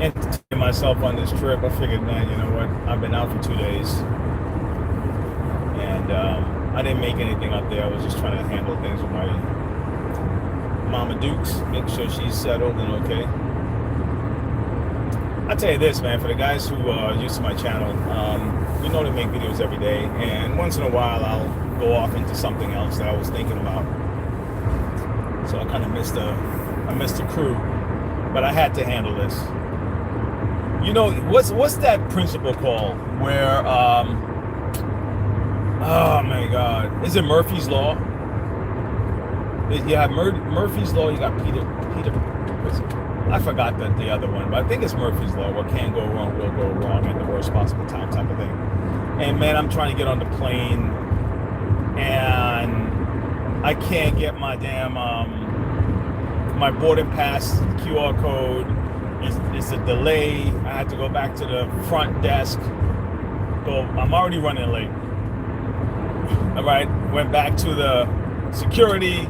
entertain myself on this trip. I figured, man, you know what? I've been out for 2 days, and I didn't make anything up there. I was just trying to handle things with my Mama Dukes, make sure she's settled and okay. I'll tell you this, man, for the guys who are used to my channel, you know to make videos every day, and once in a while I'll go off into something else that I was thinking about. So I kind of missed the crew, but I had to handle this. You know, what's that principle called where, oh my God, is it Murphy's Law? Yeah, Murphy's Law. You got Peter. I forgot the other one, but I think it's Murphy's Law. What can go wrong will go wrong at the worst possible time, type of thing. And man, I'm trying to get on the plane, and I can't get my damn my boarding pass QR code. It's a delay. I had to go back to the front desk. I'm already running late. All right, went back to the security.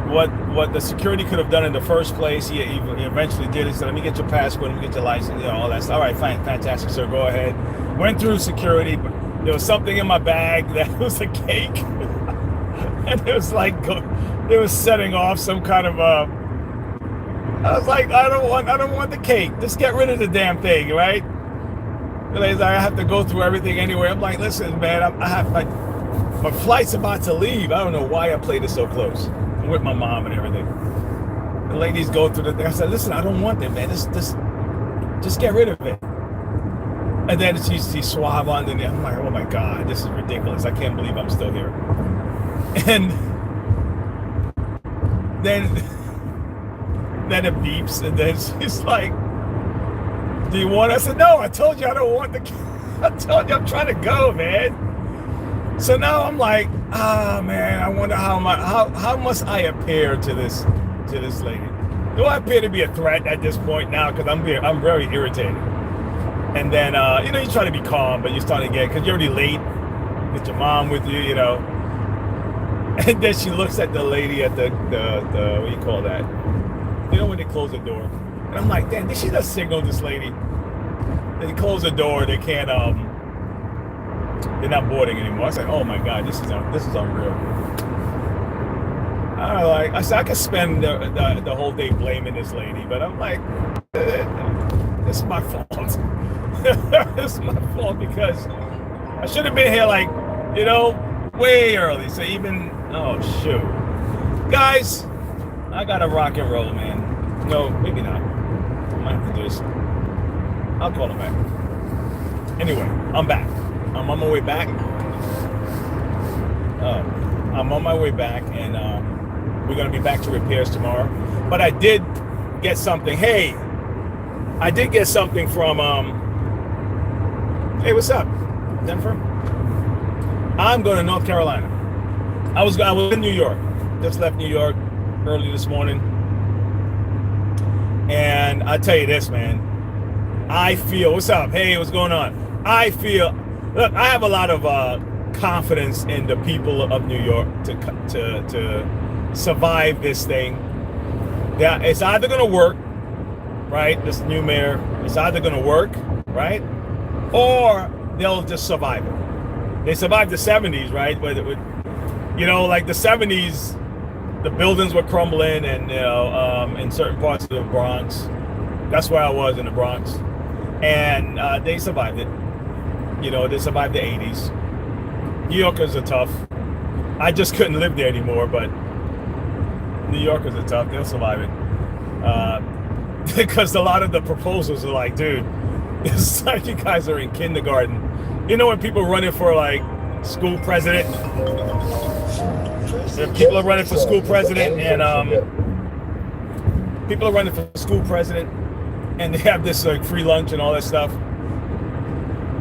What the security could have done in the first place, he eventually did. He said, let me get your passport, let me get your license, you know, all that stuff. All right, fine, fantastic, sir, go ahead. Went through security, but there was something in my bag that was a cake. And it was like, it was setting off some kind of, I was like, I don't want the cake. Just get rid of the damn thing, right? Like, I have to go through everything anyway. I'm like, listen, man, I have, like, my flight's about to leave. I don't know why I played it so close. I'm with my mom and everything. The ladies go through the thing. I said, listen, I don't want it, man. Just get rid of it. And then she suave on the. I'm like, oh my God, this is ridiculous. I can't believe I'm still here. And then it beeps, and then she's like, do you want it? I said, no, I told you I don't want the. I told you I'm trying to go, man. So now I'm like, man, I wonder how must I appear to this lady? Do I appear to be a threat at this point now? Because I'm very irritated. And then you know, you try to be calm, but you start to get, because you're already late. Get your mom with you, you know. And then she looks at the lady at the what do you call that? You know when they close the door. And I'm like, damn, did she just signal this lady? They close the door, they can't they're not boarding anymore. I said, oh my God, this is unreal. I said I could spend the whole day blaming this lady, but I'm like, it's my fault. It's my fault because I should have been here, like, you know, way early. So even, oh shoot, guys, I gotta rock and roll, man. No, maybe not. I might have to do this. I'll call him back. Anyway, I'm back. I'm on my way back. I'm on my way back, and we're gonna be back to repairs tomorrow. But I did get something. Hey, I did get something from. Hey, what's up, Denver? I'm going to North Carolina. I was in New York. Just left New York early this morning, and I tell you this, man. I feel. What's up? Hey, what's going on? I feel. Look, I have a lot of confidence in the people of New York to survive this thing. Yeah, it's either going to work, right? This new mayor, it's either going to work, right? Or they'll just survive it. They survived the 70s, right? But you know, like the 70s, the buildings were crumbling, and you know, in certain parts of the Bronx. That's where I was, in the Bronx, and they survived it. You know, they survived the 80s. New Yorkers are tough. I just couldn't live there anymore, but New Yorkers are tough. They'll survive it. Because a lot of the proposals are like, dude, it's like you guys are in kindergarten. You know when people running for like school president? People are running for school president, and people are running for school president, and they have this like free lunch and all that stuff.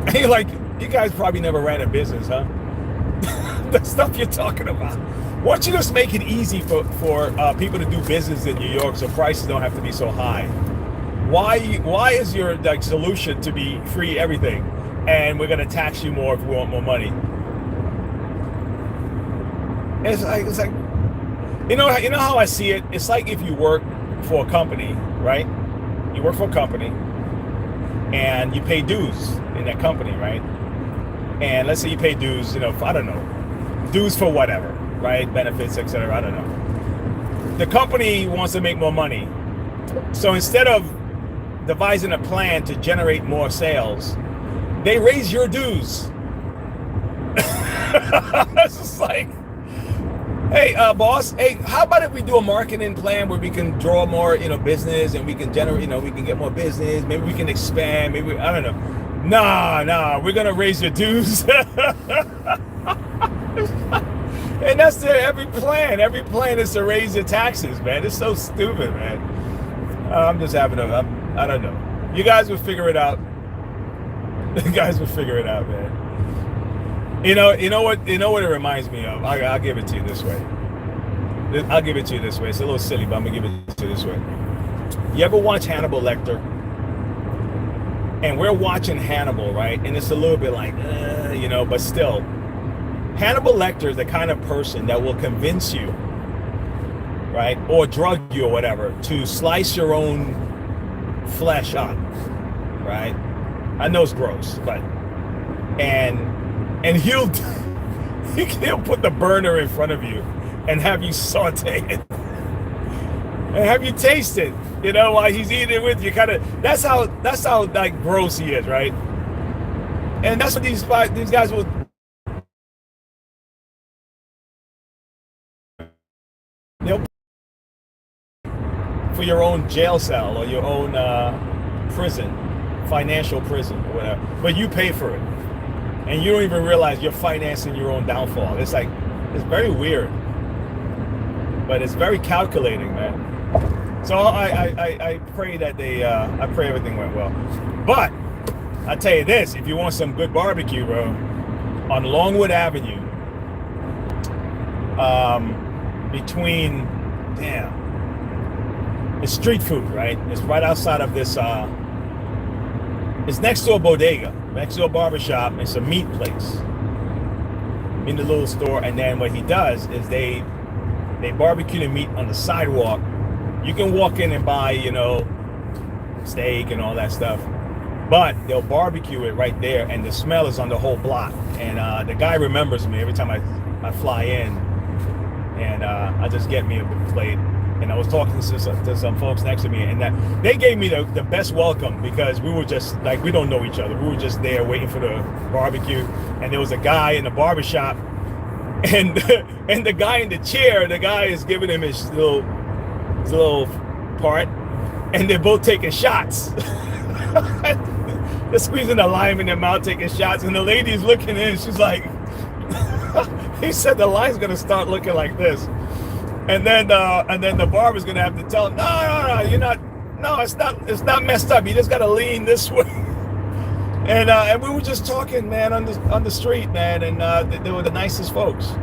And you're like, you guys probably never ran a business, huh? The stuff you're talking about. Why don't you just make it easy for people to do business in New York so prices don't have to be so high? Why is your like solution to be free everything, and we're gonna tax you more if we want more money? It's like you know how I see it. It's like if you work for a company, right? You work for a company, and you pay dues in that company, right? And let's say you pay dues, I don't know, dues for whatever, right? Benefits, etc. I don't know. The company wants to make more money. So instead of devising a plan to generate more sales, they raise your dues. It's just like, hey, boss, hey, how about if we do a marketing plan where we can draw more, business, and we can generate, we can get more business. Maybe we can expand. Maybe, I don't know. Nah, we're going to raise your dues. And that's every plan. Every plan is to raise your taxes, man. It's so stupid, man. I'm just having I don't know. You guys will figure it out. You guys will figure it out, man. You know what it reminds me of? I'll give it to you this way. I'll give it to you this way. It's a little silly, but I'm gonna give it to you this way. You ever watch Hannibal Lecter? And we're watching Hannibal, right? And it's a little bit like, but still, Hannibal Lecter is the kind of person that will convince you, right, or drug you or whatever, to slice your own flesh up, right? I know it's gross, but and he'll put the burner in front of you and have you saute it and have you taste it, while he's eating it with you. That's how like gross he is, right? And that's what these guys will. For your own jail cell or your own prison, financial prison or whatever, but you pay for it, and you don't even realize you're financing your own downfall. It's very weird, but it's very calculating, man. So I pray that I pray everything went well. But I tell you this: if you want some good barbecue, bro, on Longwood Avenue, between it's street food, right? It's right outside of this. It's next to a bodega, next to a barbershop. It's a meat place in the little store. And then what he does is they barbecue the meat on the sidewalk. You can walk in and buy, steak and all that stuff, but they'll barbecue it right there, and the smell is on the whole block. And the guy remembers me every time I fly in, and I just get me a plate. And I was talking to some folks next to me, and that they gave me the best welcome, because we were just like, we don't know each other. We were just there waiting for the barbecue, and there was a guy in the barbershop, and the guy in the chair, the guy is giving him his little part, and they're both taking shots. They're squeezing the lime in their mouth, taking shots, and the lady's looking in. She's like, he said the line's gonna start looking like this. And then the barber's gonna have to tell him, no, you're not. No, it's not messed up. You just gotta lean this way. And we were just talking, man, on the street, man, and they were the nicest folks,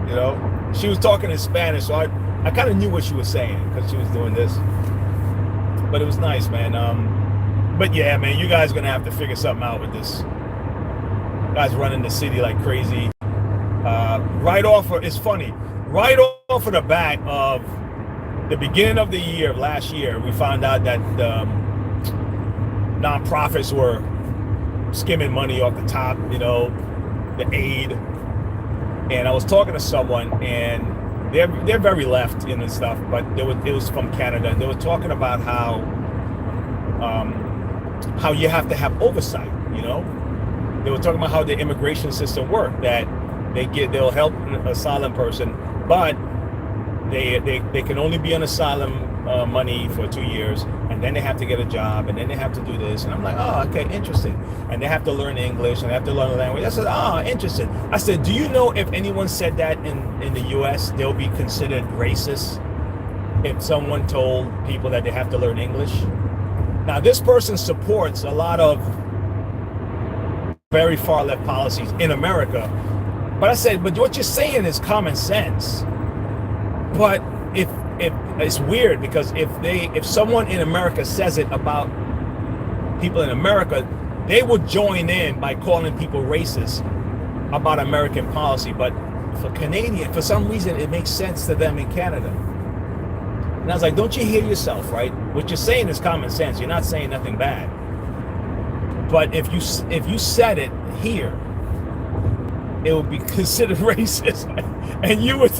She was talking in Spanish, so I kind of knew what she was saying because she was doing this. But it was nice, man. But yeah, man, you guys are gonna have to figure something out with this. Guys running the city like crazy. It's funny. Right off of the bat of the beginning of the year, of last year, we found out that nonprofits were skimming money off the top, the aid. And I was talking to someone, and they're very left in and stuff, but it was from Canada, and they were talking about how you have to have oversight, They were talking about how the immigration system works, that they'll help an asylum person, but they can only be on asylum money for 2 years, and then they have to get a job, and then they have to do this. And I'm like, oh, okay, interesting. And they have to learn English, and they have to learn the language. I said, oh, interesting. I said, do you know if anyone said that in the US, they'll be considered racist if someone told people that they have to learn English? Now, this person supports a lot of very far left policies in America. But I said, but what you're saying is common sense. But if it's weird, because if someone in America says it about people in America, they will join in by calling people racist about American policy. But for Canadian, for some reason, it makes sense to them in Canada. And I was like, don't you hear yourself, right? What you're saying is common sense. You're not saying nothing bad. But if you said it here, it would be considered racist, and you would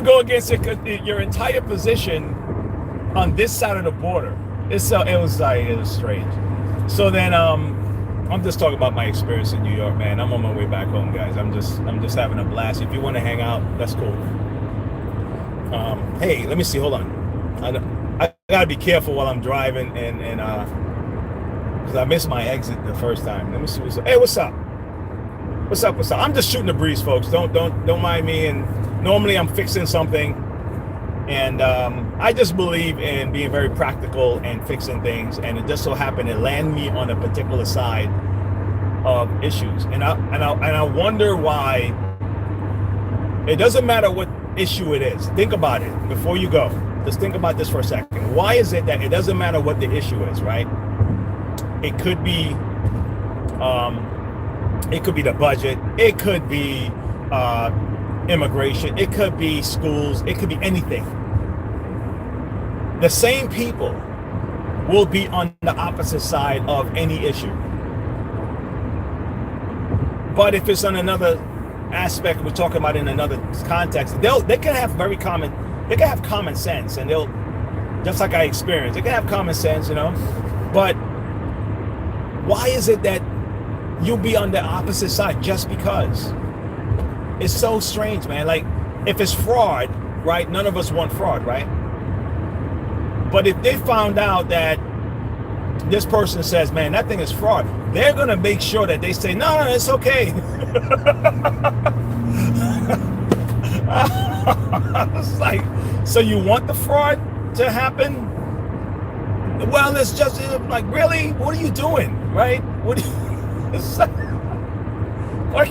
go against your entire position on this side of the border. It was strange. So then I'm just talking about my experience in New York, man. I'm on my way back home, guys. I'm just having a blast. If you want to hang out, that's cool. Hey, let me see. Hold on. I gotta be careful while I'm driving, and because I missed my exit the first time. Let me see what's up. Hey, what's up? What's up? What's up? I'm just shooting the breeze, folks. Don't mind me. And normally I'm fixing something, and I just believe in being very practical and fixing things. And it just so happened to land me on a particular side of issues, and I wonder why. It doesn't matter what issue it is. Think about it before you go. Just think about this for a second. Why is it that it doesn't matter what the issue is, right? It could be the budget. It could be immigration. It could be schools. It could be anything. The same people will be on the opposite side of any issue. But if it's on another aspect we're talking about in another context, they can have common sense, and they'll, just like I experienced, they can have common sense, but why is it that you'll be on the opposite side just because? It's so strange, man. Like, if it's fraud, right, none of us want fraud, right? But if they found out that this person says, man, that thing is fraud, they're gonna make sure that they say, no, it's okay. It's like, so you want the fraud to happen? Well, it's just like, really? What are you doing, right? Why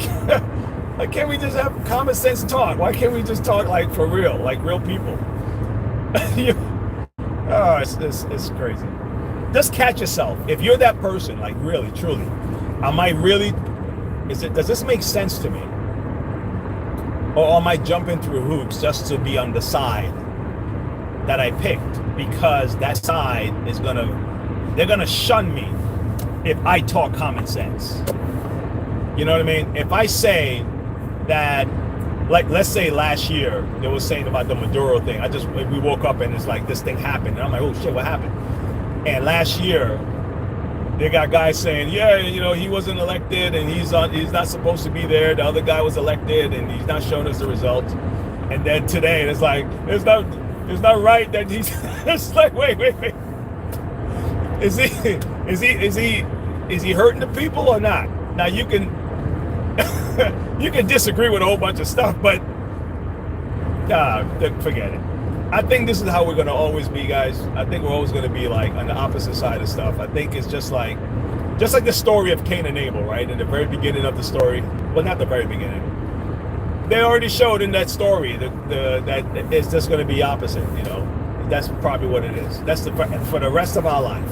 can't we just have common sense talk? Why can't we just talk like for real, like real people? It's crazy. Just catch yourself. If you're that person, like really, truly, does this make sense to me? Or am I jumping through hoops just to be on the side that I picked? Because that side they're gonna shun me if I talk common sense. You know what I mean? If I say that, like, let's say last year, they were saying about the Maduro thing. We woke up and it's like, this thing happened. And I'm like, oh shit, what happened? And last year, they got guys saying, yeah, he wasn't elected and he's not supposed to be there. The other guy was elected and he's not showing us the results. And then today, it's like, it's not right that he's. It's like, wait. Is he hurting the people or not? Now you can you can disagree with a whole bunch of stuff, but forget it. I think this is how we're gonna always be, guys. I think we're always gonna be like on the opposite side of stuff. I think it's just like the story of Cain and Abel, right? In the very beginning of the story, well, not the very beginning. They already showed in that story that it's just gonna be opposite. That's probably what it is. That's for the rest of our life.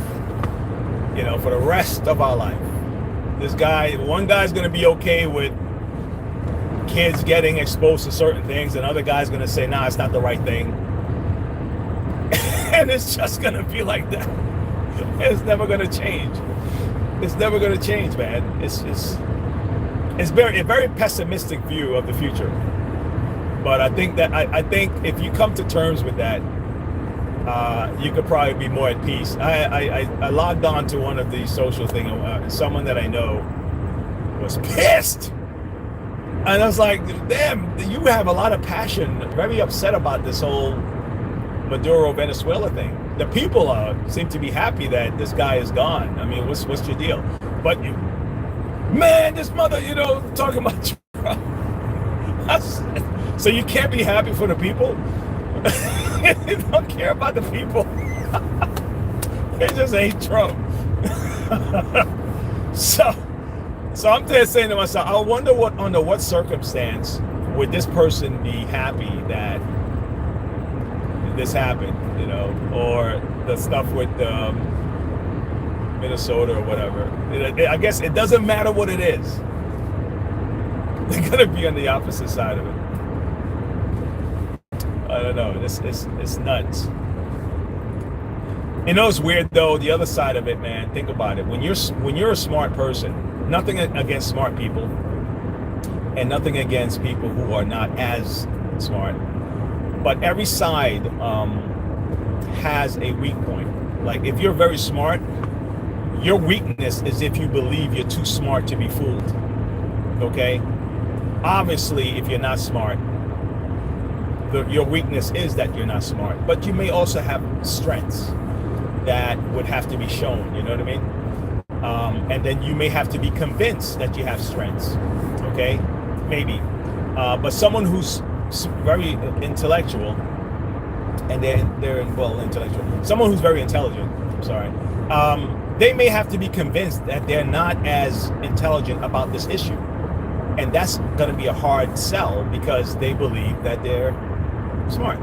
For the rest of our life, one guy's gonna be okay with kids getting exposed to certain things, and other guy's gonna say, nah, it's not the right thing. And it's just gonna be like that. It's never gonna change. It's never gonna change, man. It's a very pessimistic view of the future. But I think if you come to terms with that, you could probably be more at peace. I logged on to one of these social things. Someone that I know was pissed. And I was like, damn, you have a lot of passion, very upset about this whole Maduro Venezuela thing. The people seem to be happy that this guy is gone. I mean, what's your deal? But this mother, talking about Trump. So you can't be happy for the people? You don't care about the people. They just hate Trump. So I'm just saying to myself, I wonder under what circumstance would this person be happy that this happened, or the stuff with Minnesota or whatever. I guess it doesn't matter what it is. They're gonna be on the opposite side of it. I don't know. It's nuts. You know, it's weird though. The other side of it, man. Think about it. When you're a smart person, nothing against smart people, and nothing against people who are not as smart. But every side has a weak point. Like if you're very smart, your weakness is if you believe you're too smart to be fooled. Okay? Obviously, if you're not smart, your weakness is that you're not smart. But you may also have strengths that would have to be shown. You know what I mean? And then you may have to be convinced that you have strengths. Okay? Maybe. But someone who's very intellectual, and they're well intellectual. Someone who's very intelligent. I'm sorry. They may have to be convinced that they're not as intelligent about this issue, and that's going to be a hard sell because they believe that they're smart,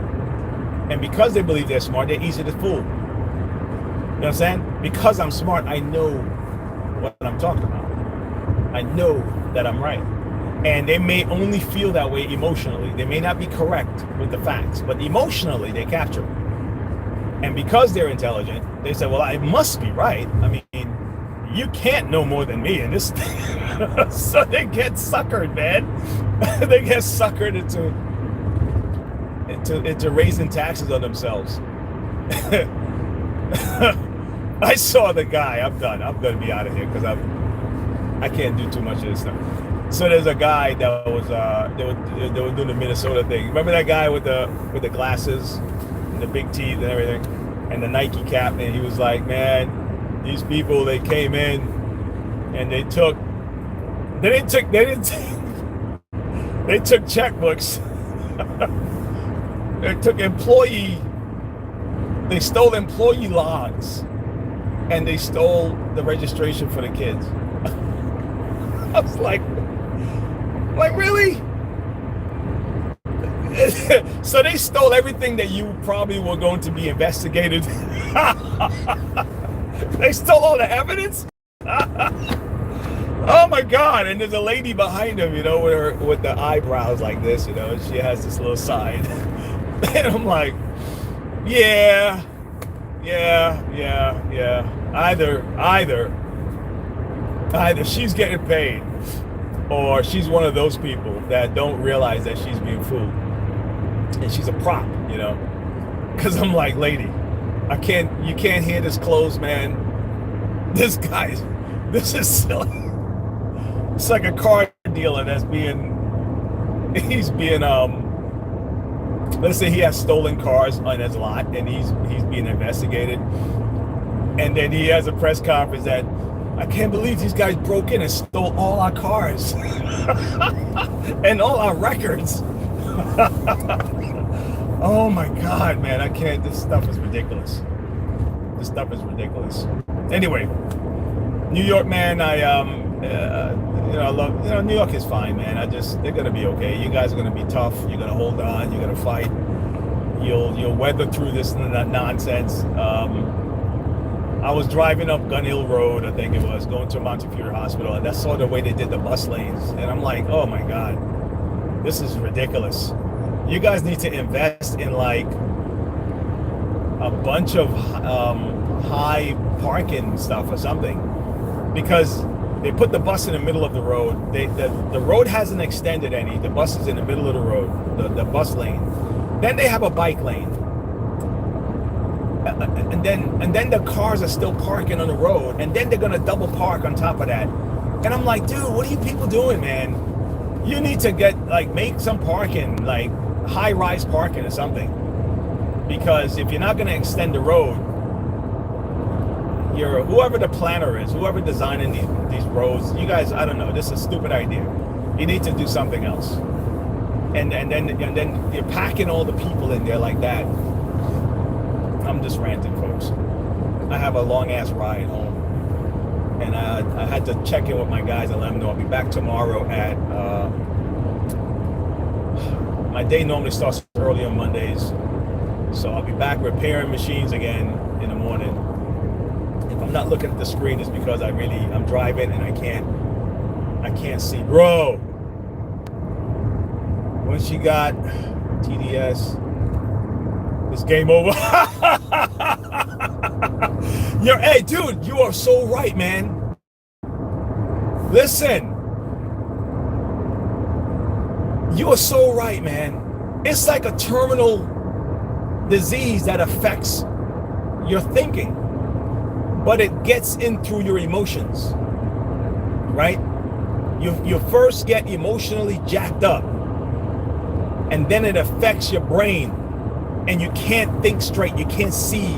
and because they believe they're smart, they're easy to fool. You know what I'm saying? Because I'm smart, I know what I'm talking about. I know that I'm right. And they may only feel that way emotionally. They may not be correct with the facts, but emotionally they capture it. And because they're intelligent, they say, well, I must be right. I mean, you can't know more than me in this thing. So they get suckered, man. They get suckered into raising taxes on themselves. I saw the guy. I'm done. I'm going to be out of here because I can't do too much of this stuff. So there's a guy that was they were doing the Minnesota thing. Remember that guy with the glasses and the big teeth and everything, and the Nike cap? And he was like, "Man, these people, they came in and they took checkbooks. They stole employee logs, and they stole the registration for the kids." I was like, really? So they stole everything that you probably were going to be investigated. They stole all the evidence. Oh my God! And there's a lady behind him, you know, with the eyebrows like this, you know, and she has this little side. And I'm like, yeah. Either she's getting paid, or she's one of those people that don't realize that she's being fooled, and she's a prop, you know. Because I'm like, lady, you can't hear this closed, man. This is silly. It's like a car dealer he's being let's say he has stolen cars on his lot and he's being investigated, and then he has a press conference that, I can't believe these guys broke in and stole all our cars and all our records. Oh my God, man, I can't. This stuff is ridiculous. Anyway, New York, man, I love, New York is fine, man. They're gonna be okay. You guys are gonna be tough. You're gonna hold on. You're gonna fight. You'll weather through this nonsense. I was driving up Gun Hill Road, I think it was, going to Montefiore Hospital, and that's sort of the way they did the bus lanes. And I'm like, oh my God, this is ridiculous. You guys need to invest in like a bunch of high parking stuff or something, because they put the bus in the middle of the road. The road hasn't extended any. The bus is in the middle of the road, the bus lane. Then they have a bike lane. And then the cars are still parking on the road, and then they're gonna double park on top of that. And I'm like, dude, what are you people doing, man? You need to make some parking, like high-rise parking or something. Because if you're not gonna extend the road, whoever the planner is, whoever designing these roads, you guys, I don't know, this is a stupid idea. You need to do something else. And then you're packing all the people in there like that. I'm just ranting, folks. I have a long-ass ride home. And I had to check in with my guys and let them know I'll be back tomorrow at... my day normally starts early on Mondays. So I'll be back repairing machines again in the morning. If I'm not looking at the screen, it's because I'm driving and I can't see. Bro! Once you got TDS... It's game over. Hey, dude, you are so right, man. Listen, you are so right, man. It's like a terminal disease that affects your thinking, but it gets in through your emotions, right? You first get emotionally jacked up, and then it affects your brain, and you can't think straight. You can't see.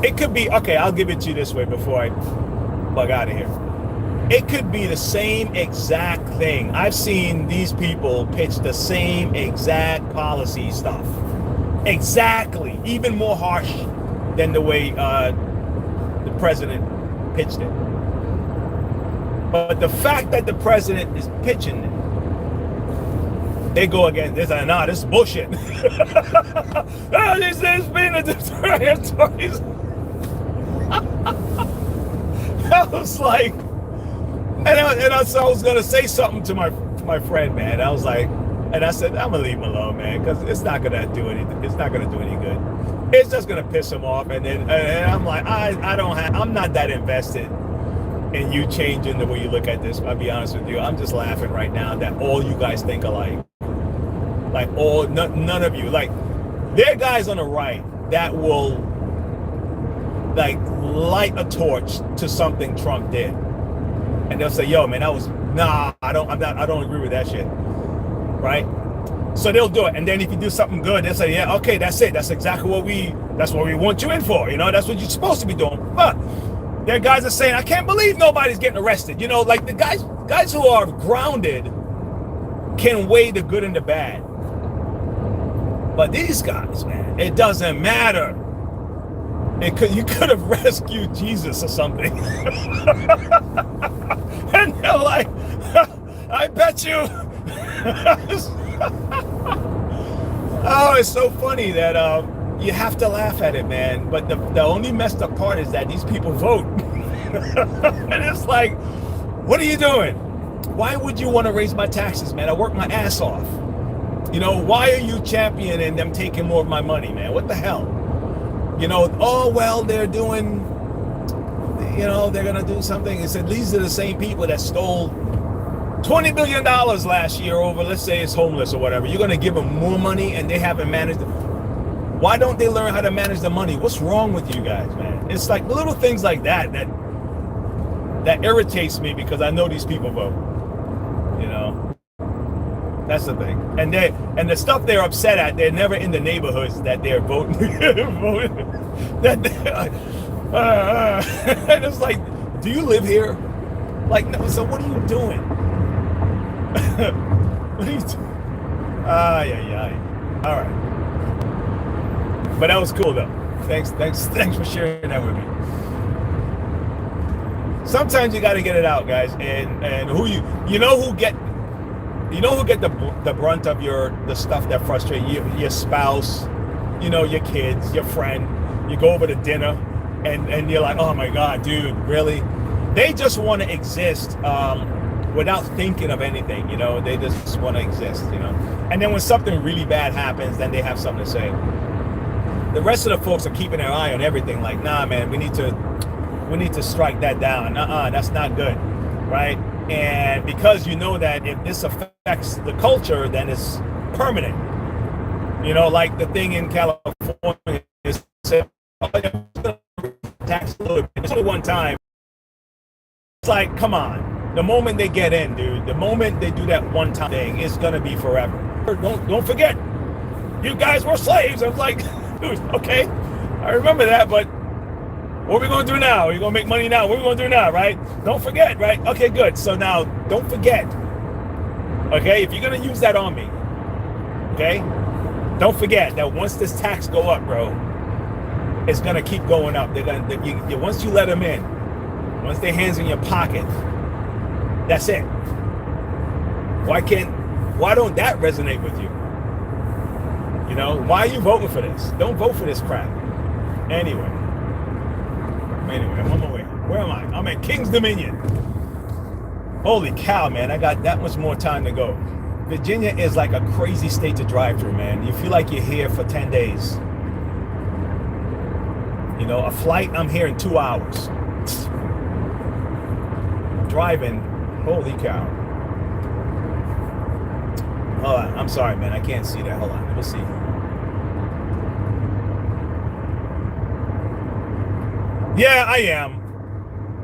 It could be, okay, I'll give it to you this way before I bug out of here. It could be the same exact thing. I've seen these people pitch the same exact policy stuff. Exactly. Even more harsh than the way the president pitched it. But the fact that the president is pitching it, they go against this. Nah, this is bullshit. This being a discriminatory. I was like, so I was gonna say something to my friend, man. I was like, and I said, I'm gonna leave him alone, man, because it's not gonna do anything. It's not gonna do any good. It's just gonna piss him off. And then I'm like, I'm not that invested in you changing the way you look at this. I'll be honest with you. I'm just laughing right now that all you guys think alike. Like none of you. Like, there are guys on the right that will like light a torch to something Trump did, and they'll say, "Yo, man, I don't agree with that shit." Right? So they'll do it, and then if you do something good, they'll say, "Yeah, okay, that's it. That's exactly what we want you in for. You know, that's what you're supposed to be doing." But there are guys that are saying, "I can't believe nobody's getting arrested." You know, like the guys who are grounded can weigh the good and the bad. But these guys, man, it doesn't matter. You could have rescued Jesus or something. And they're like, I bet you. Oh, it's so funny that you have to laugh at it, man. But the only messed up part is that these people vote. And it's like, what are you doing? Why would you want to raise my taxes, man? I work my ass off. You know, why are you championing them taking more of my money, man? What the hell? You know, oh, well, they're doing, you know, they're going to do something. He said, these are the same people that stole $20 billion last year over, let's say it's homeless or whatever. You're going to give them more money and they haven't managed it. Why don't they learn how to manage the money? What's wrong with you guys, man? It's like little things like that irritates me, because I know these people vote, you know. That's the thing. And the stuff they're upset at, they're never in the neighborhoods that they're voting. And it's like, do you live here? Like, no, so what are you doing? What are you doing? All right. But that was cool though. Thanks for sharing that with me. Sometimes you got to get it out, guys. And who get the brunt of the stuff that frustrates you, your spouse, you know, your kids, your friend. You go over to dinner and you're like, oh my God, dude, really? They just want to exist without thinking of anything, you know. They just want to exist, you know. And then when something really bad happens, then they have something to say. The rest of the folks are keeping their eye on everything, like, nah, man, we need to strike that down. That's not good, right? And because you know that if this affects the culture, then it's permanent. You know, like the thing in California is said, tax a little bit. It's only one time. It's like, come on. The moment they get in, dude, the moment they do that one time thing, it's gonna be forever. Don't forget, you guys were slaves. I was like, dude, okay, I remember that, but what are we gonna do now? Are you gonna make money now? What are we gonna do now, right? Don't forget, right? Okay, good. So now, don't forget. Okay, if you're gonna use that on me, okay, don't forget that once this tax go up, bro, it's gonna keep going up. Once you let them in, once their hands in your pocket, that's it. Why don't that resonate with you? You know, why are you voting for this? Don't vote for this crap. Anyway, I'm on my way. Where am I? I'm at King's Dominion. Holy cow, man, I got that much more time to go. Virginia is like a crazy state to drive through, man. You feel like you're here for 10 days. You know, a flight, I'm here in 2 hours. Driving, holy cow. Hold on, I'm sorry, man. I can't see that. Hold on, let me see. Yeah,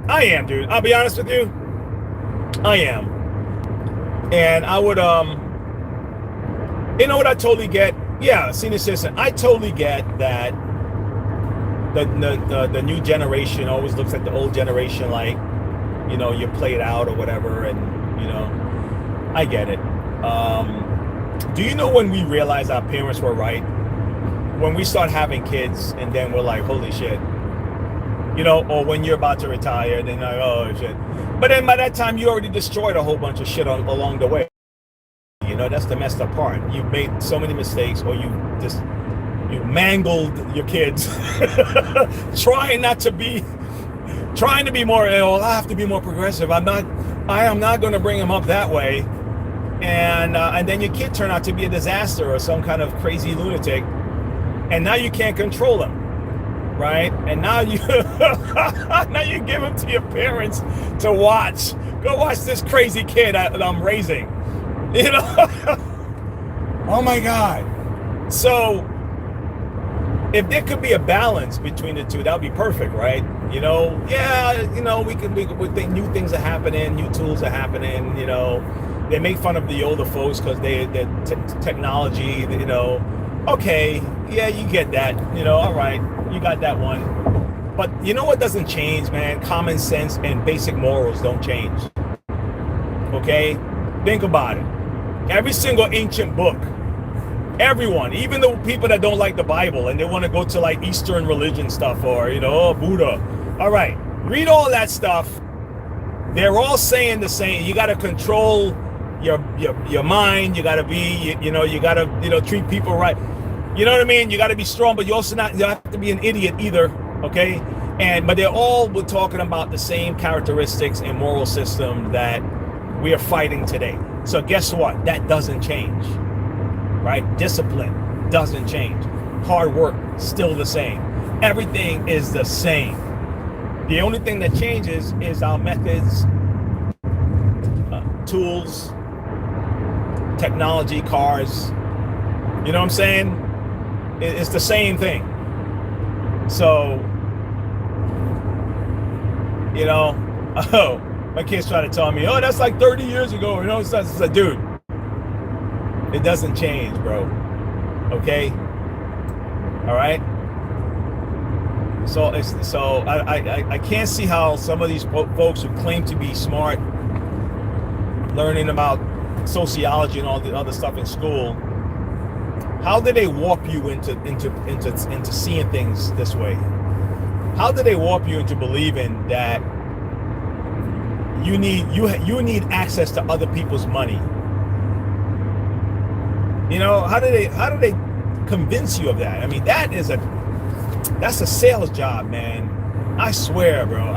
I am, dude. I'll be honest with you. I am. And I would, you know what I totally get? Yeah, senior citizen. I totally get that the new generation always looks at the old generation like, you know, you played out or whatever, and, you know, I get it. Do you know when we realize our parents were right? When we start having kids and then we're like, holy shit. You know, or when you're about to retire, then like, oh shit. But then by that time, you already destroyed a whole bunch of shit along the way. You know, that's the messed up part. You've made so many mistakes, or you mangled your kids, trying to be more. Oh, I have to be more progressive. I am not going to bring them up that way, and then your kid turned out to be a disaster or some kind of crazy lunatic, and now you can't control them. Right? And now you now you give them to your parents to watch. Go watch this crazy kid that I'm raising. You know? Oh my God. So if there could be a balance between the two, that would be perfect, right? You know, yeah, you know, we think new things are happening, new tools are happening, you know. They make fun of the older folks because they're technology, you know. Okay, yeah, you get that, you know, all right, you got that one. But you know what doesn't change, man? Common sense and basic morals don't change. Okay? Think about it. Every single ancient book, everyone, even the people that don't like the Bible and they want to go to like Eastern religion stuff or, you know, Buddha. All right, read all that stuff. They're all saying the same. You got to control your mind. You got to be, you know, you got to, you know, treat people right. You know what I mean? You got to be strong, but you also you don't have to be an idiot either, okay? But they're all talking about the same characteristics and moral system that we are fighting today. So guess what? That doesn't change, right? Discipline doesn't change. Hard work, still the same. Everything is the same. The only thing that changes is our methods, tools, technology, cars. You know what I'm saying? It's the same thing. So, you know, oh, my kid's trying to tell me, oh, that's like 30 years ago. You know, it's like, dude, it doesn't change, bro. Okay? All right? So I can't see how some of these folks who claim to be smart, learning about sociology and all the other stuff in school, how did they warp you into seeing things this way? How did they warp you into believing that you need access to other people's money? You know, how do they convince you of that? I mean, that's a sales job, man. I swear, bro.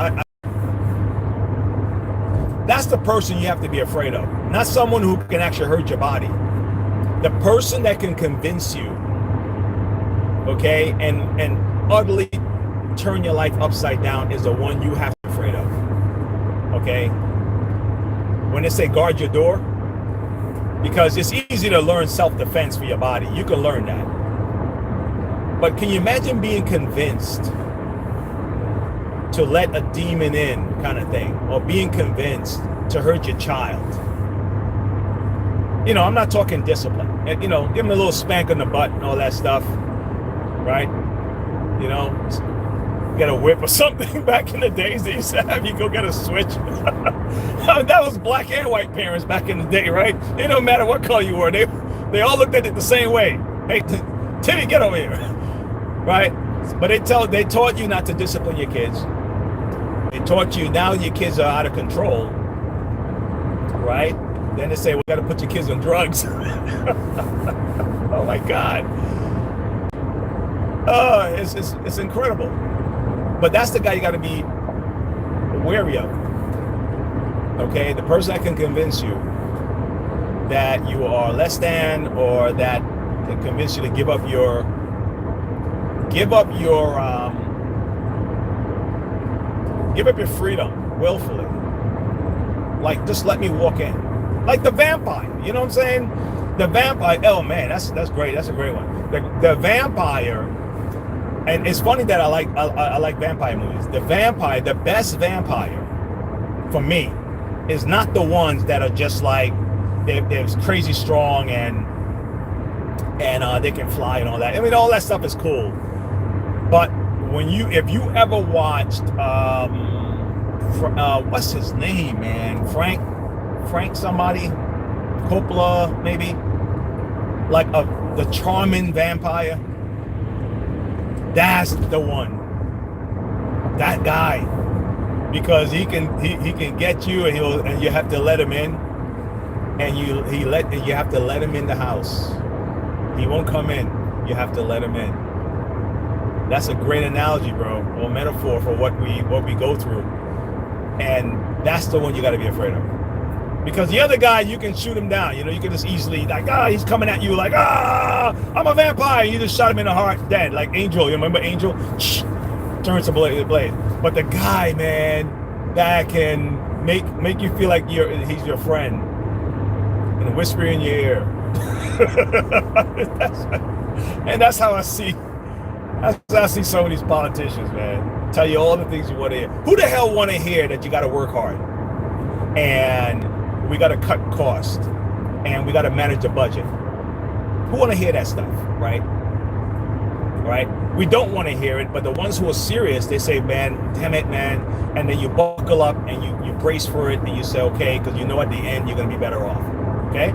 That's the person you have to be afraid of, not someone who can actually hurt your body. The person that can convince you, okay, and utterly turn your life upside down is the one you have to be afraid of, okay? When they say guard your door, because it's easy to learn self-defense for your body. You can learn that. But can you imagine being convinced to let a demon in kind of thing, or being convinced to hurt your child? You know, I'm not talking discipline. You know, give them a little spank on the butt and all that stuff, right? You know, get a whip or something. Back in the days, they used to have you go get a switch. That was black and white parents back in the day, right? It don't matter what color you were. They all looked at it the same way. Hey, Timmy, get over here, right? But they taught you not to discipline your kids. They taught you now your kids are out of control, right? Then they say, we got to put your kids on drugs. Oh my God. Oh, it's incredible. But that's the guy you got to be wary of. Okay, the person that can convince you that you are less than, or that can convince you to give up your freedom willfully. Like, just let me walk in. Like the vampire, you know what I'm saying? The vampire, oh man, that's great. That's a great one. The vampire, and it's funny that I like vampire movies. The best vampire for me is not the ones that are just like they're crazy strong and they can fly and all that. I mean, all that stuff is cool. But if you ever watched what's his name, man? Frank somebody, Coppola maybe, like the charming vampire. That's the one. That guy, because he can get you, and you have to let him in, and you have to let him in the house. He won't come in. You have to let him in. That's a great analogy, bro, or metaphor for what we go through. And that's the one you got to be afraid of. Because the other guy, you can shoot him down. You know, you can just easily, like, he's coming at you like, I'm a vampire. You just shot him in the heart, dead. Like Angel. You remember Angel? Turns to blade. But the guy, man, that can make you feel like he's your friend and whisper in your ear. And that's how I see. That's how I see some of these politicians, man. Tell you all the things you want to hear. Who the hell want to hear that you got to work hard, and we got to cut costs, and we got to manage a budget? Who want to hear that stuff, right? Right? We don't want to hear it, but the ones who are serious, they say, man, damn it, man. And then you buckle up and you brace for it, and you say, okay, because you know at the end you're going to be better off, okay?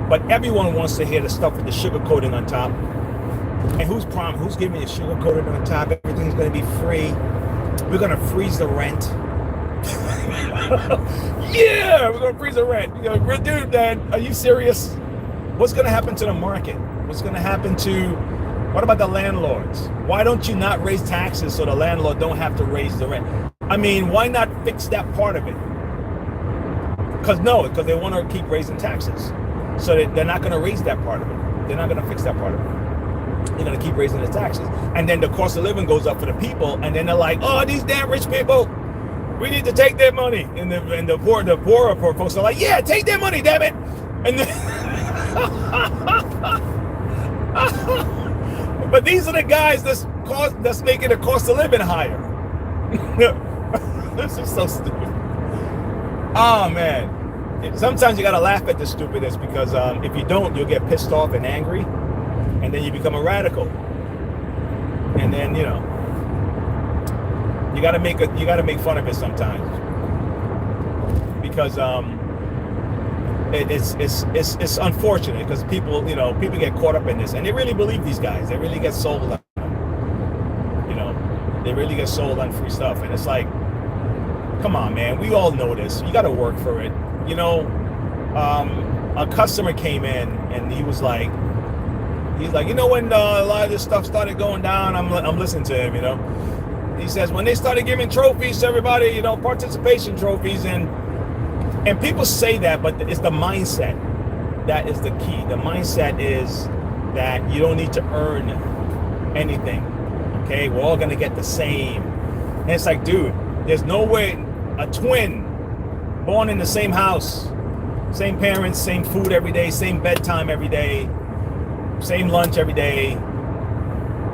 But everyone wants to hear the stuff with the sugar coating on top. And who's giving you sugar coating on top? Everything's going to be free. We're going to freeze the rent. Yeah, we're going to freeze the rent. You know, dude, man, are you serious? What's going to happen to the market? What's going to happen to, what about the landlords? Why don't you not raise taxes so the landlord don't have to raise the rent? I mean, why not fix that part of it? Because they want to keep raising taxes. So they're not going to raise that part of it. They're not going to fix that part of it. They're going to keep raising the taxes. And then the cost of living goes up for the people. And then they're like, oh, these damn rich people, we need to take their money. And the poorer folks are like, yeah, take their money, damn it. And then but these are the guys that's making the cost of living higher. This is so stupid. Oh, man. Sometimes you got to laugh at the stupidness, because if you don't, you'll get pissed off and angry. And then you become a radical, and then you gotta make fun of it sometimes, because it's unfortunate, because people get caught up in this, and they really believe these guys. They really get sold on, they really get sold on free stuff, and it's like, come on, man, we all know this. You got to work for it. A customer came in, and he's like, when a lot of this stuff started going down, I'm listening to him, He says, when they started giving trophies to everybody, participation trophies, and people say that, but it's the mindset that is the key. The mindset is that you don't need to earn anything, okay? We're all gonna get the same. And it's like, dude, there's no way a twin born in the same house, same parents, same food every day, same bedtime every day, same lunch every day,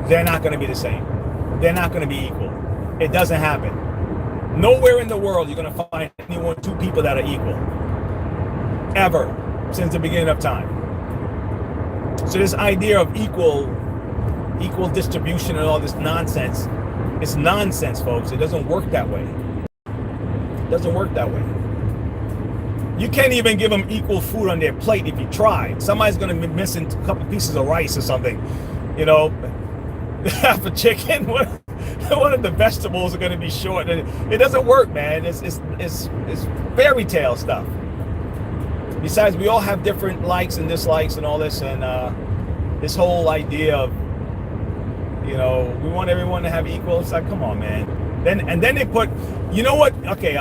they're not going to be the same. They're not going to be equal. It doesn't happen. Nowhere in the world you're going to find two people that are equal, ever, since the beginning of time. So this idea of equal distribution and all this nonsense, it's nonsense, folks. It doesn't work that way. It doesn't work that way. You can't even give them equal food on their plate if you try. Somebody's going to be missing a couple pieces of rice or something. Half a chicken, one of the vegetables are going to be short. It doesn't work, man. It's fairy tale stuff. Besides, we all have different likes and dislikes and all this, and this whole idea of, we want everyone to have equal. It's like, come on, man. Then they put, you know what? Okay,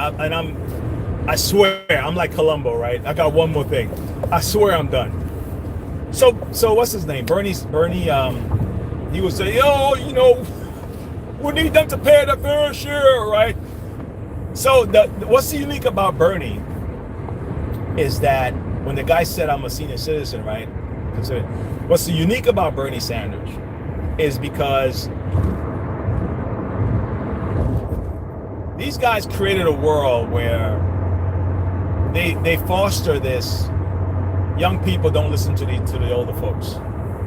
I swear, I'm like Columbo, right? I got one more thing. I swear I'm done. So what's his name? Bernie, he would say, yo, you know, we need them to pay the fair share, right? So what's unique about Bernie is that when the guy said I'm a senior citizen, right? What's unique about Bernie Sanders is because these guys created a world where they foster this young people don't listen to the older folks.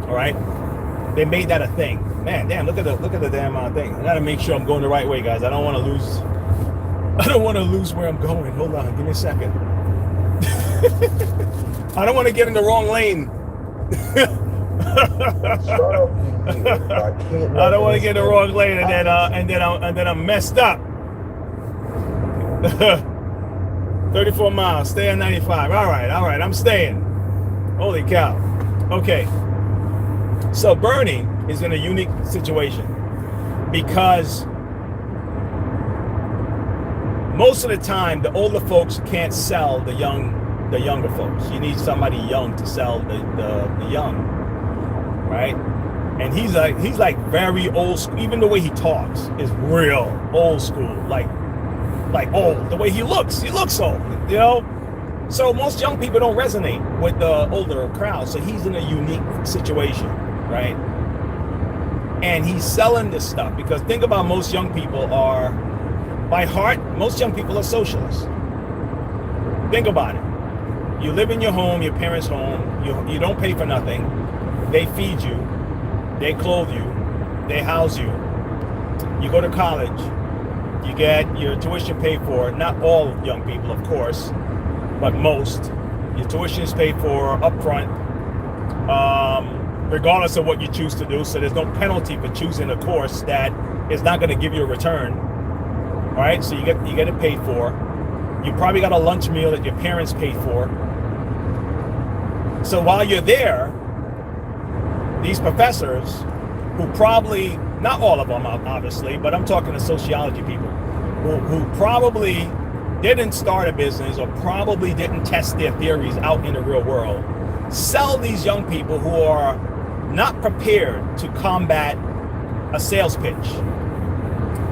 All right, they made that a thing. Man, damn! Look at the damn thing. I gotta make sure I'm going the right way, guys. I don't want to lose. I don't want to lose where I'm going. Hold on, give me a second. I don't want to get in the wrong lane. I don't want to get in the wrong lane, and then I'm messed up. 34 miles. Stay on 95. All right. I'm staying. Holy cow. Okay. So Bernie is in a unique situation because most of the time the older folks can't sell the younger folks. You need somebody young to sell the young, right? And he's like very old school. Even the way he talks is real old school, like old. The way he looks old, you know. So most young people don't resonate with the older crowd. So he's in a unique situation, right? And he's selling this stuff because think about most young people are, by heart, most young people are socialists. Think about it. You live in your home, your parents' home. You don't pay for nothing. They feed you. They clothe you. They house you. You go to college. You get your tuition paid for. Not all young people, of course, but most. Your tuition is paid for upfront, regardless of what you choose to do. So there's no penalty for choosing a course that is not going to give you a return. All right, so you get it paid for. You probably got a lunch meal that your parents paid for. So while you're there, these professors, who probably, not all of them obviously, but I'm talking to sociology people, who probably didn't start a business or probably didn't test their theories out in the real world, sell these young people who are not prepared to combat a sales pitch.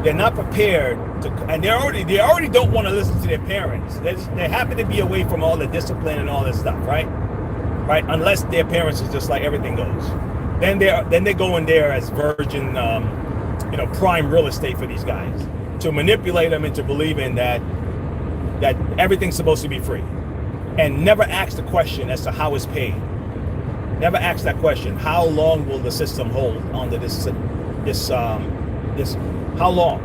They're not prepared to, and they already don't want to listen to their parents. They happen to be away from all the discipline and all this stuff, right? Right? Unless their parents is just like everything goes. Then they go in there as virgin, prime real estate for these guys to manipulate them into believing that everything's supposed to be free, and never ask the question as to how it's paid. Never ask that question. How long will the system hold under this? How long?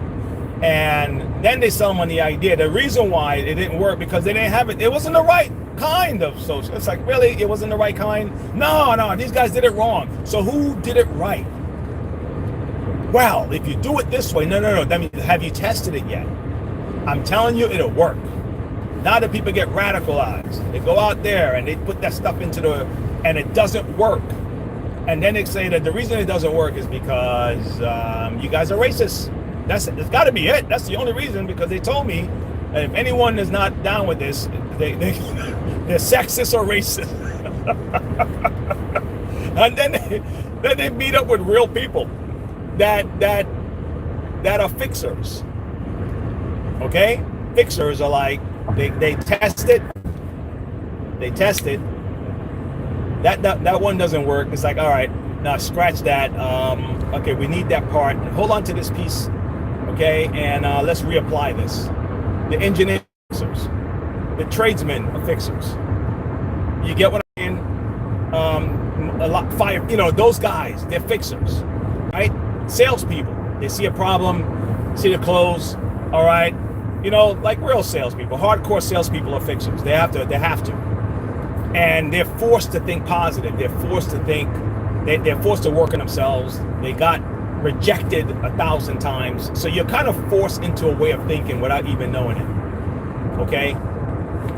And then they sell them on the idea. The reason why it didn't work because they didn't have it. It wasn't the right kind of social. It's like, really, it wasn't the right kind. No, these guys did it wrong. So who did it right? Well, if you do it this way, no. That means, have you tested it yet? I'm telling you, it'll work. Now that people get radicalized, they go out there and they put that stuff and it doesn't work. And then they say that the reason it doesn't work is because you guys are racist. It's got to be it. That's the only reason, because they told me that if anyone is not down with this, they're sexist or racist. And then they meet up with real people that are fixers. Okay? Fixers are like, they test it. That one doesn't work. It's like, all right, now scratch that. Okay, we need that part. Hold on to this piece. Okay, and let's reapply this. The engineers, the tradesmen are fixers. You get what I mean? A lot fire. Those guys, they're fixers, right? Salespeople. They see a problem, see the close. All right, like real salespeople, hardcore salespeople are fixers. They have to, and they're forced to think positive. They're forced to think. They're forced to work on themselves. They got rejected 1,000 times, so you're kind of forced into a way of thinking without even knowing it. Okay,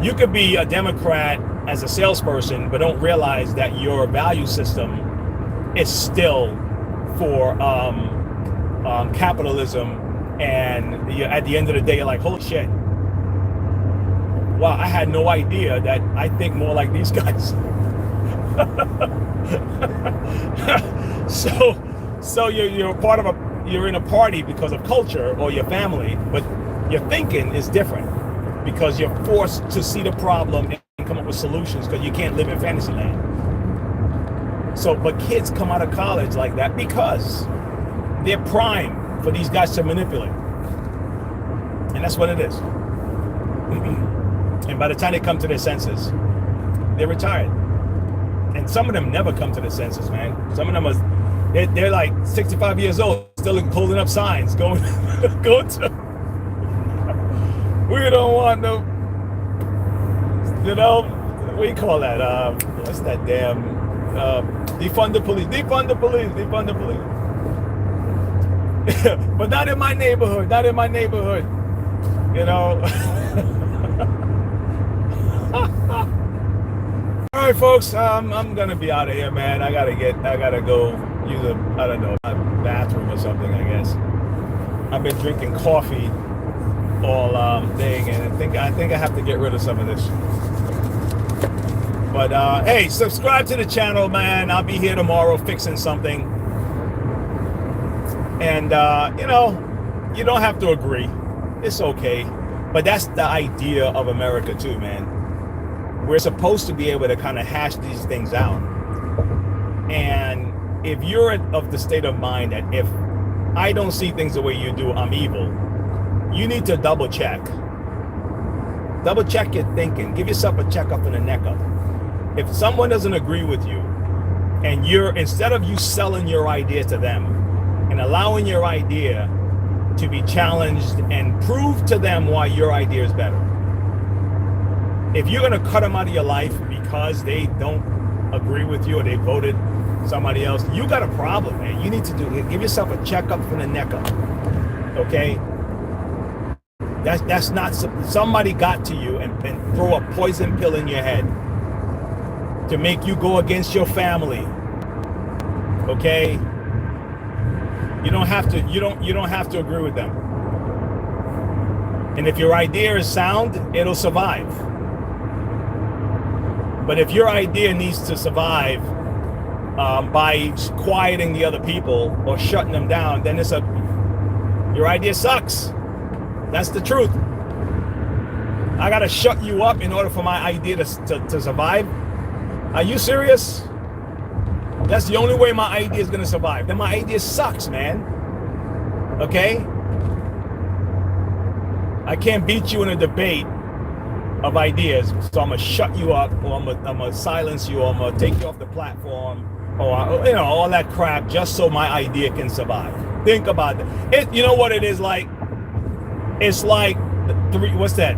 you could be a Democrat as a salesperson, but don't realize that your value system is still for capitalism. And at the end of the day, you're like, holy shit, wow, I had no idea that I think more like these guys. so you're part of you're in a party because of culture or your family, but your thinking is different because you're forced to see the problem and come up with solutions because you can't live in fantasy land. So, but kids come out of college like that because they're prime for these guys to manipulate. And that's what it is. And by the time they come to their senses, they're retired. And some of them never come to their senses, man. Some of them are, they're like 65 years old, still holding up signs, going to, we don't want no, what do you call that? What's that damn, defund the police, defund the police, defund the police. But not in my neighborhood, not in my neighborhood, you know. All right, folks, I'm gonna be out of here, man. I gotta go use a bathroom or something, I guess. I've been drinking coffee all day, and I think I have to get rid of some of this. But hey, subscribe to the channel, man. I'll be here tomorrow fixing something. And you know, you don't have to agree. It's okay. But that's the idea of America too, man. We're supposed to be able to kind of hash these things out. And if you're of the state of mind that if I don't see things the way you do, I'm evil, you need to double check. Double check your thinking. Give yourself a checkup and a neck up. If someone doesn't agree with you, and instead of you selling your idea to them and allowing your idea to be challenged and prove to them why your idea is better. If you're gonna cut them out of your life because they don't agree with you or they voted somebody else, you got a problem, man. You need to give yourself a checkup from the neck up, okay? That's not, somebody got to you and throw a poison pill in your head to make you go against your family, okay? You don't have to agree with them. And if your idea is sound, it'll survive. But if your idea needs to survive by quieting the other people or shutting them down, then your idea sucks. That's the truth. I gotta shut you up in order for my idea to survive. Are you serious? That's the only way my idea is gonna survive. Then my idea sucks, man. Okay? I can't beat you in a debate of ideas, so I'm gonna shut you up, or I'm gonna silence you, or I'm gonna take you off the platform, or you know, all that crap, just so my idea can survive. Think about that. You know what it is like? It's like what's that?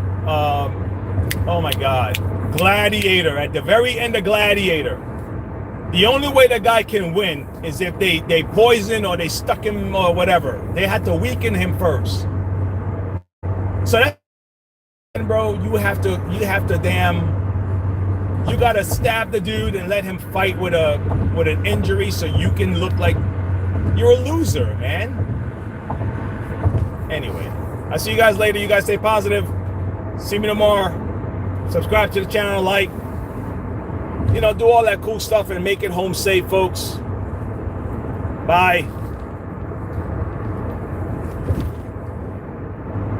Oh my God, Gladiator. At the very end of Gladiator, the only way the guy can win is if they poison or they stuck him or whatever. They had to weaken him first. So that, bro, you gotta stab the dude and let him fight with an injury so you can look like you're a loser, man. Anyway, I'll see you guys later. You guys stay positive. See me tomorrow. Subscribe to the channel, like, you know, do all that cool stuff and make it home safe, folks. Bye.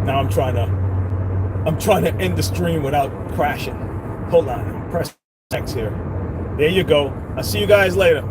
Now I'm trying to end the stream without crashing. Hold on, press X here. There you go. I'll see you guys later.